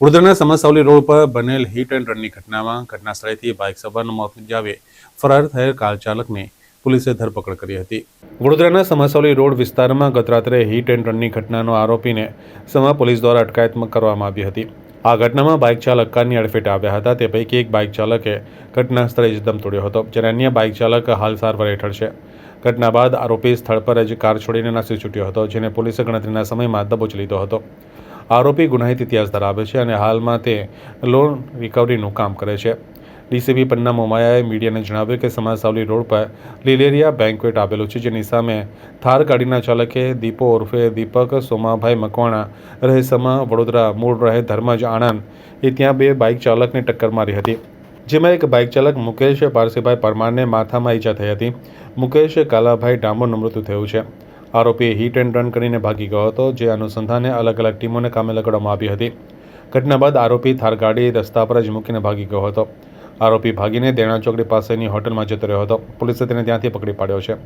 વડોદરાના સમસાવલી રોડ પર બનેલ હિટ એન્ડ રનની ઘટનામાં ઘટના સ્થળેથી બાઇક સવારનું મોત નિપજાવી ફરાર થયેલ કાર ચાલકની પોલીસે ધરપકડ કરી હતી। વડોદરાના સમસાવલી રોડ વિસ્તારમાં ગત રાત્રે હિટ એન્ડ રનની ઘટનાનો આરોપીને સમા પોલીસ દ્વારા અટકાયત કરવામાં આવી હતી। આ ઘટનામાં બાઇક ચાલક કારની અડફેટે આવ્યા હતા। તે પૈકી એક બાઇક ચાલકે ઘટના સ્થળે જ દમ તોડ્યો હતો, જ્યારે અન્ય બાઇક ચાલક હાલ સારવાર હેઠળ છે। ઘટના બાદ આરોપી સ્થળ પર જ કાર છોડીને નાસી છૂટ્યો હતો, જેને પોલીસે ગણતરીના સમયમાં દબોચી લીધો હતો। આરોપી ગુનાહિત ઇતિહાસ ધરાવે છે અને હાલમાં તે લોન રિકવરીનું કામ કરે છે। ડીસીપી પન્ના મોમાયાએ મીડિયાને જણાવ્યું કે સમસાવલી રોડ પર લીલેરિયા બેન્ક્વેટ આવેલું છે, જેની સામે થાર ગાડીના ચાલકે દીપો ઉર્ફે દીપક સોમાભાઈ મકવાણા રહે સમા વડોદરા મૂળ રહે ધર્મજ આણંદ એ ત્યાં બે બાઇક ચાલકને ટક્કર મારી હતી, જેમાં એક બાઇક ચાલક મુકેશ પારસીભાઈ પરમારને માથામાં ઈજા થઈ હતી। મુકેશ કાલાભાઈ ડામોરનું મૃત્યુ થયું છે। આરોપી હિટ એન્ડ રન કરીને ભાગી ગયો હતો, જે અનુસંધાને અલગ અલગ ટીમોને કામે લગાડવામાં આવી હતી। ઘટના બાદ આરોપી થાર ગાડી રસ્તા પર જ મૂકીને ભાગી ગયો હતો। આરોપી ભાગીને દેણા ચોકડી પાસેની હોટલમાં જતો રહ્યો હતો। પોલીસે તેને ત્યાંથી પકડી પાડ્યો છે।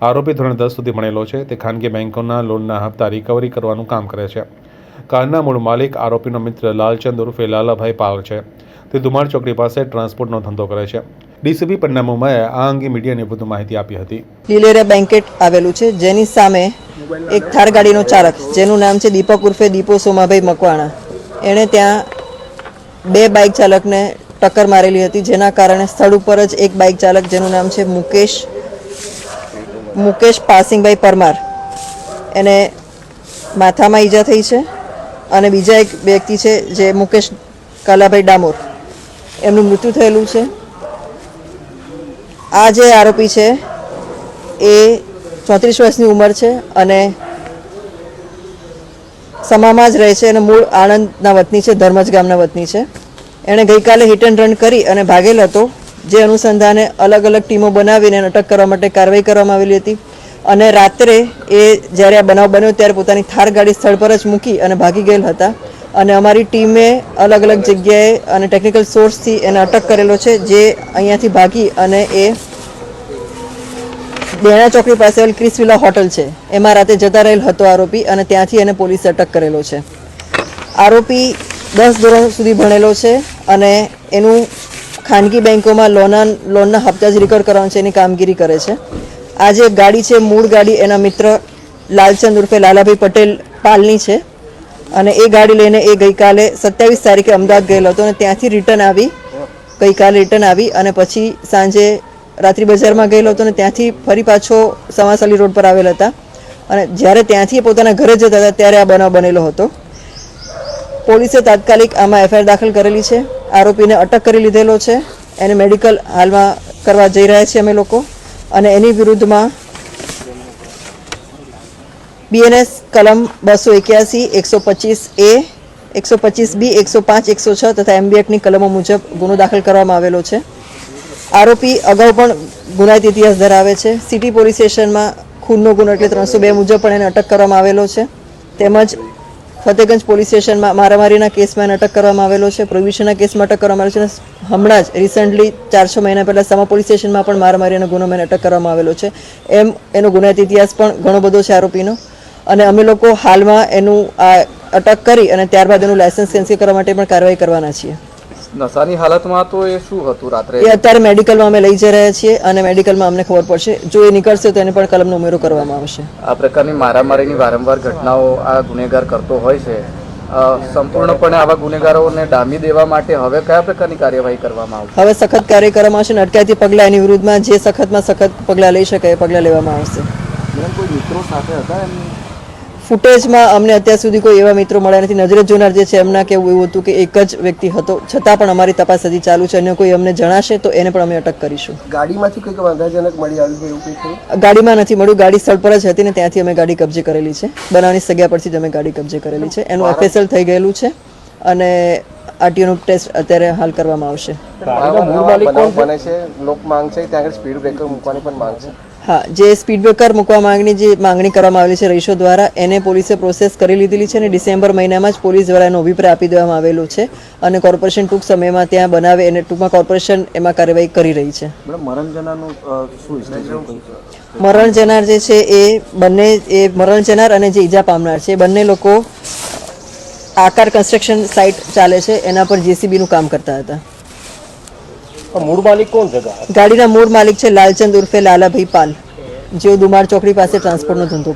આરોપી ધોરણ 10 સુધી ભણેલો છે। તે ખાનગી બેંકોના લોનના હપ્તા રિકવરી કરવાનું કામ કરે છે। કારના મૂળ માલિક આરોપીનો મિત્ર લાલચંદ ઉર્ફે લાલાભાઈ પાલ છે। તે ધુમાડ ચોકડી પાસે ટ્રાન્સપોર્ટનો ધંધો કરે છે। ડીસીપી પન્ના મોમાયાએ આ અંગે મીડિયાને વધુ માહિતી આપી હતી। લીલેરિયા બેન્કેટ આવેલું છે, જેની સામે એક થાર ગાડીનો ચાલક જેનું નામ છે દીપક ઉર્ફે દીપો સોમાભાઈ મકવાણા, એણે ત્યાં બે બાઇક ચાલકને ટક્કર મારેલી હતી, જેના કારણે સ્થળ ઉપર જ એક બાઇક ચાલક જેનું નામ છે મુકેશ પાસિંગભાઈ પરમાર, એને માથામાં ઈજા થઈ છે અને બીજા એક વ્યક્તિ છે જે મુકેશ કાલાભાઈ ડામોર, એમનું મૃત્યુ થયેલું છે। આ જે આરોપી છે એ 34 વર્ષની ઉંમર છે અને સમામાં જ રહે છે અને મૂળ આણંદના વતની છે, ધર્મજ ગામના વતની છે। એણે ગઈકાલે હિટ એન્ડ રન કરી અને ભાગેલ હતો, જે અનુસંધાને અલગ અલગ ટીમો બનાવીને અટક કરવા માટે કાર્યવાહી કરવામાં આવેલી હતી અને રાત્રે એ જ્યારે આ બનાવ બન્યો ત્યારે પોતાની થાર ગાડી સ્થળ પર જ મૂકી અને ભાગી ગયેલ હતા અને અમારી ટીમે અલગ અલગ જગ્યાએ અને ટેકનિકલ સોર્સથી એને અટક કરેલો છે, જે અહીંયાથી ભાગી અને એ દેણા ચોકડી પાસે આવેલ ક્રિસ વિલા હોટલ છે એમાં રાતે જતા રહેલ હતો આરોપી, અને ત્યાંથી એને પોલીસે અટક કરેલો છે। આરોપી 10 ધોરણ સુધી ભણેલો છે અને એનું ખાનગી બેંકોમાં લોનના હપ્તા જ રિકવર કરવાનું છે, એની કામગીરી કરે છે। આ જે ગાડી છે મૂળ ગાડી એના મિત્ર લાલચંદ ઉર્ફે લાલાભાઈ પટેલ પાલની છે અને એ ગાડી લઈને એ ગઈકાલે 27 તારીખે અમદાવાદ ગયેલો હતો અને ત્યાંથી ગઈકાલે રિટર્ન આવી અને પછી સાંજે રાત્રિ બજારમાં ગયેલો હતો અને ત્યાંથી ફરી પાછો સમાસાલી રોડ પર આવેલ હતા અને જ્યારે ત્યાંથી પોતાના ઘરે જતા હતા ત્યારે આ બનાવ બનેલો હતો। પોલીસે તાત્કાલિક આમાં એફઆઈઆર દાખલ કરેલી છે। આરોપીને અટક કરી લીધેલો છે, એને મેડિકલ હાલમાં કરવા જઈ રહ્યા છીએ અમે લોકો, અને એની વિરુદ્ધમાં બીએનએસ કલમ 281, 125A, 125B, 105, 106 તથા MB એક્ટની કલમો મુજબ ગુનો દાખલ કરવામાં આવેલો છે। આરોપી અગાઉ પણ ગુનાહિત ઇતિહાસ ધરાવે છે। સિટી પોલીસ સ્ટેશનમાં ખૂનનો ગુનો એટલે 302 મુજબ પણ એને અટક કરવામાં આવેલો છે, તેમજ ફતેગંજ પોલીસ સ્ટેશનમાં મારામારીના કેસમાં એને અટક કરવામાં આવેલો છે, પ્રોહિબિશનના કેસમાં અટક કરવામાં આવેલો છે, હમણાં જ રિસન્ટલી 4-6 મહિના પહેલાં સમા પોલીસ સ્ટેશનમાં પણ મારામારીનો ગુનો એને અટક કરવામાં આવેલો છે। એમ એનો ગુનાહિત ઇતિહાસ પણ ઘણો બધો છે આરોપીનો, અને અમે લોકો હાલમાં એનું આ અટક કરી અને ત્યારબાદ એનું લાયસન્સ કેન્સલ કરવા માટે પણ કાર્યવાહી કરવાના છીએ। નશાની હાલતમાં તો એ શું હતું રાત્રે? એ અત્યારે મેડિકલમાં અમે લઈ જઈ રહ્યા છીએ અને મેડિકલમાં અમને ખબર પડશે, જો એ નીકળશે તો એને પણ કલમનો ઉમેરો કરવામાં આવશે। આ પ્રકારની મારામારીની વારંવાર ઘટનાઓ આ ગુનેગાર કરતો હોય છે, સંપૂર્ણપણે આવા ગુનેગારોને ડામી દેવા માટે હવે કયા પ્રકારની કાર્યવાહી કરવામાં આવશે? હવે સખત કાર્ય કરવામાં આવશે અને અટકાયતી પગલાં એની વિરુદ્ધમાં જે સખતમાં સખત પગલાં લઈ શકાય એ પગલાં લેવામાં આવશે। કોઈ મિત્રો સાથે હતા ફૂટેજમાં અમને અત્યાર સુધી કોઈ એવા મિત્રો મળ્યા નથી। નજરે જોનાર જે છે એમના કહેવું એવું હતું કે એક જ વ્યક્તિ હતો, છતાં પણ અમારી તપાસ હજી ચાલુ છે અને કોઈ અમને જણાશે તો એને પણ અમે અટક કરીશું। ગાડીમાંથી કંઈક વાંધાજનક મળી આવ્યું હોય એવું કંઈ થયું? ગાડીમાં નથી મળ્યું, ગાડી સ્થળ પર જ હતી ને ત્યાંથી અમે ગાડી કબજે કરેલી છે। બનાવની જગ્યા પરથી જ અમે ગાડી કબજે કરેલી છે, એનું FSL થઈ ગયેલું છે અને આરટીઓનું ટેસ્ટ અત્યારે હાલ કરવામાં આવશે। લોક માંગ છે ત્યાં આગળ સ્પીડ બ્રેકર મૂકવાની પણ માંગ છે। હા, જે સ્પીડ બ્રેકર મૂકવા માંગણી કરવામાં આવેલી છે રહીશો દ્વારા, એને પોલીસે પ્રોસેસ કરી લીધેલી છે અને ડિસેમ્બર મહિનામાં જ પોલીસ દ્વારા એનો અભિપ્રાય આપી દેવામાં આવેલો છે અને કોર્પોરેશન ટૂંક સમયમાં ત્યાં બનાવે એને ટૂંકમાં કોર્પોરેશન એમાં કાર્યવાહી કરી રહી છે। મરણ જનાર જે છે એ બંને, એ મરણ જનાર અને જે ઈજા પામનાર છે એ બંને લોકો આકાર કન્સ્ટ્રક્શન સાઇટ ચાલે છે એના પર જેસીબીનું કામ કરતા હતા. મૂળ માલિક કોણ છે ગાડીના મૂળ માલિક છે લાલચંદ ઉર્ફે લાલાભાઈ પાલ, જેઓ દુમાર ચોકડી પાસે ટ્રાન્સપોર્ટનો ધંધો